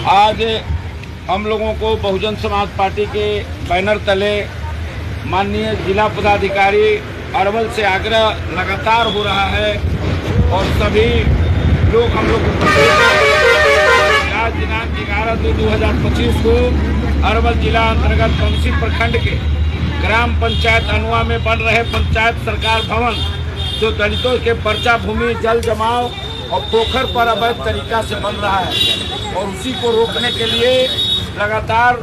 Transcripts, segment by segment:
आज हम लोगों को बहुजन समाज पार्टी के बैनर तले माननीय जिला पदाधिकारी अरवल से आग्रह लगातार हो रहा है और सभी लोग हम लोग को आज दिनांक 11/2/2025 को अरवल जिला अंतर्गत बंसी प्रखंड के ग्राम पंचायत अनुआ में बन रहे पंचायत सरकार भवन जो दलितों के पर्चा भूमि जल जमाव और पोखर पर अवैध तरीका से बन रहा है और उसी को रोकने के लिए लगातार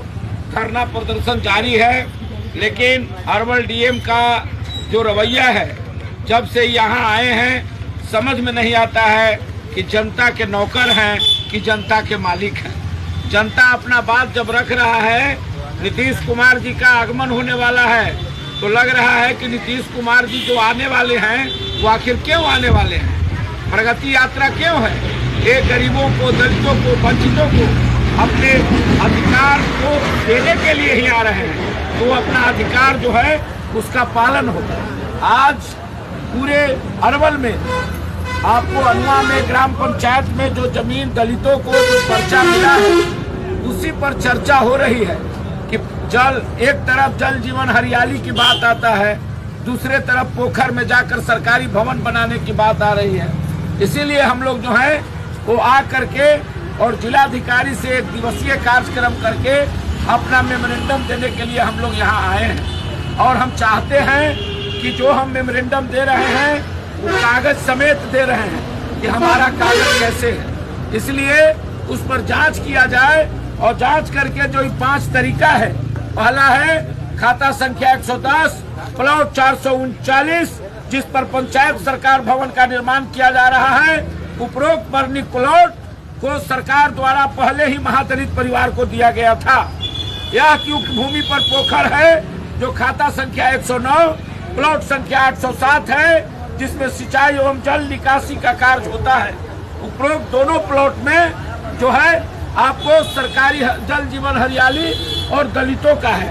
धरना प्रदर्शन जारी है। लेकिन अरवल डीएम का जो रवैया है, जब से यहाँ आए हैं समझ में नहीं आता है कि जनता के नौकर हैं कि जनता के मालिक हैं। जनता अपना बात जब रख रहा है, नीतीश कुमार जी का आगमन होने वाला है तो लग रहा है कि नीतीश कुमार जी जो आने वाले हैं वो आखिर क्यों आने वाले हैं, प्रगति यात्रा क्यों है। ये गरीबों को, दलितों को, वंचितों को अपने अधिकार को देने के लिए ही आ रहे हैं, तो अपना अधिकार जो है उसका पालन होगा। आज पूरे अरवल में आपको अनुआ में ग्राम पंचायत में जो जमीन दलितों को जो पर्चा मिला है उसी पर चर्चा हो रही है कि जल, एक तरफ जल जीवन हरियाली की बात आता है, दूसरे तरफ पोखर में जाकर सरकारी भवन बनाने की बात आ रही है। इसीलिए हम लोग जो है वो आ करके और जिलाधिकारी से एक दिवसीय कार्यक्रम करके अपना मेमोरेंडम देने के लिए हम लोग यहाँ आए हैं। और हम चाहते हैं कि जो हम मेमोरेंडम दे रहे हैं वो कागज समेत दे रहे हैं कि हमारा कागज कैसे है। इसलिए उस पर जांच किया जाए और जांच करके जो 5 तरीका है, पहला है खाता संख्या 110 प्लॉट 439 जिस पर पंचायत सरकार भवन का निर्माण किया जा रहा है। उपरोक्त वर्णित प्लॉट को सरकार द्वारा पहले ही महादलित परिवार को दिया गया था। यह की भूमि पर पोखर है जो खाता संख्या 109 प्लॉट संख्या 807 है जिसमें सिंचाई एवं जल निकासी का कार्य होता है। उपरोक्त दोनों प्लॉट में जो है आपको सरकारी जल जीवन हरियाली और दलितों का है।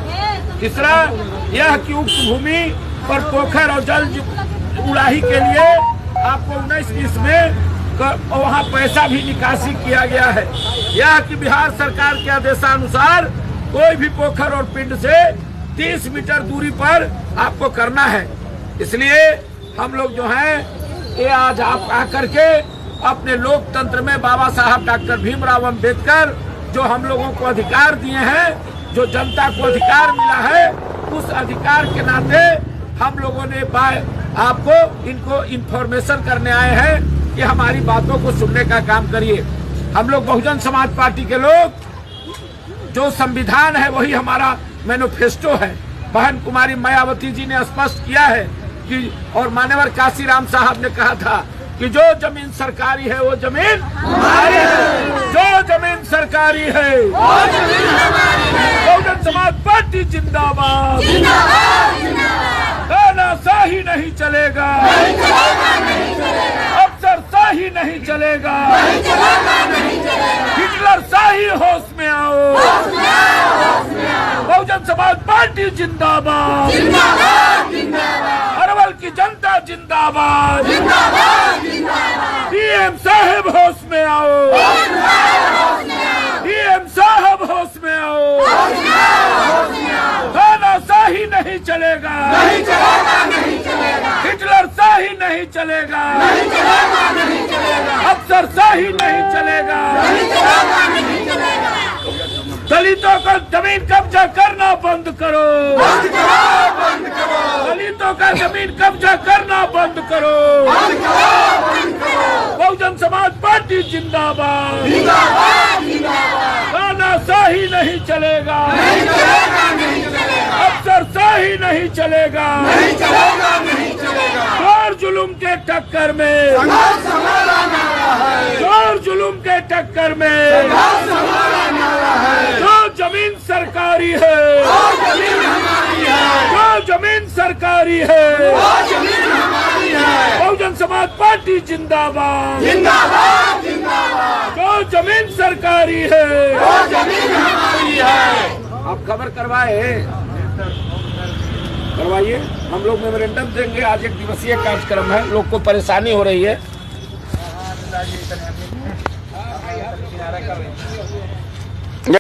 तीसरा, यह की उक्त भूमि पर पोखर और जल उड़ाही के लिए आपको 1920 में वहाँ पैसा भी निकासी किया गया है। यह कि बिहार सरकार के आदेशानुसार कोई भी पोखर और पिंड से 30 मीटर दूरी पर आपको करना है। इसलिए हम लोग जो है ये आज आप आकर के अपने लोकतंत्र में बाबा साहब डॉक्टर भीमराव अम्बेडकर जो हम लोगों को अधिकार दिए हैं, जो जनता को अधिकार मिला है, उस अधिकार के नाते हम लोगों ने आपको इनको इन्फॉर्मेशन करने आए हैं कि हमारी बातों को सुनने का काम करिए। हम लोग बहुजन समाज पार्टी के लोग, जो संविधान है वही हमारा मैनिफेस्टो है। बहन कुमारी मायावती जी ने स्पष्ट किया है कि और मान्यवर काशीराम साहब ने कहा था कि जो जमीन सरकारी है वो जमीन हमारी है, जो जमीन सरकारी है वो जमीन हमारी है। बहुजन समाज पार्टी जिंदाबाद, तानाशाही नहीं चलेगा, अफसरशाही नहीं चलेगा, हिटलर शाही होश में आओ। बहुजन समाज पार्टी जिंदाबाद, अरवल की जनता जिंदाबाद, डीएम साहब होश में आओ, डीएम साहब होश में आओ। तानाशाही नहीं चलेगा, हिटलर शाही नहीं चलेगा, अफसरशाही नहीं चलेगा। दलितों को जमीन कब्जा करना बंद करो, दलितों का जमीन कब्जा करना बंद करो। बहुजन समाज पार्टी जिंदाबाद, तानाशाही नहीं चलेगा, अफसरशाही नहीं चलेगा। जोर जुलुम के टक्कर में, जोर जुलुम के टक्कर में जो जमीन सरकारी है, जो जमीन सरकारी है, बहुजन समाज पार्टी जिंदाबाद, जो जमीन सरकारी है वो जमीन हमारी है। आप खबर करवाइए, हम लोग मेमोरेंडम देंगे। आज एक दिवसीय कार्यक्रम है, लोग को परेशानी हो रही है। जय